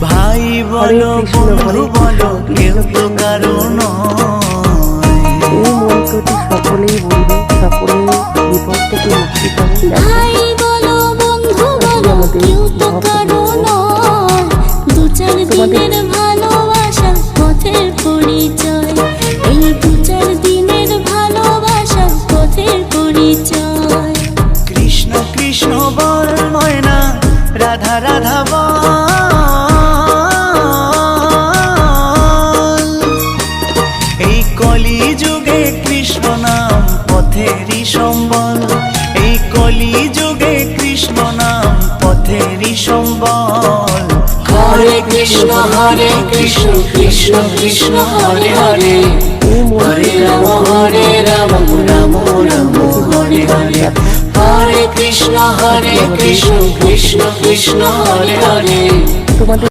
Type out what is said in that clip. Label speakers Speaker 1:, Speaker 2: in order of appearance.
Speaker 1: ভাই বলো বন্ধু বলো কেউ তো কারো নয়।
Speaker 2: এই মন্ত্রটি সকলেই বলবে, সকলেই বিপদ থেকে মুক্তি পাবে।
Speaker 3: ভাই বলো বন্ধু বলো কেউ তো কারো নয়। দু চার দিনের ভালোবাসা পথের পরিচয়, এই দু চার দিনের ভালোবাসা পথের পরিচয়।
Speaker 1: কৃষ্ণ কৃষ্ণ বল ময়না, রাধা রাধা বল। এই কলি যুগে কৃষ্ণ নাম পথেরই সম্বল, এই কলি যুগে কৃষ্ণ নাম পথেরই সম্বল।
Speaker 4: হরে কৃষ্ণ কৃষ্ণ কৃষ্ণ হরে হরে, হরে রাম রাম রাম হরে হরে। হরে কৃষ্ণ কৃষ্ণ কৃষ্ণ হরে হরে।
Speaker 2: তোমাদের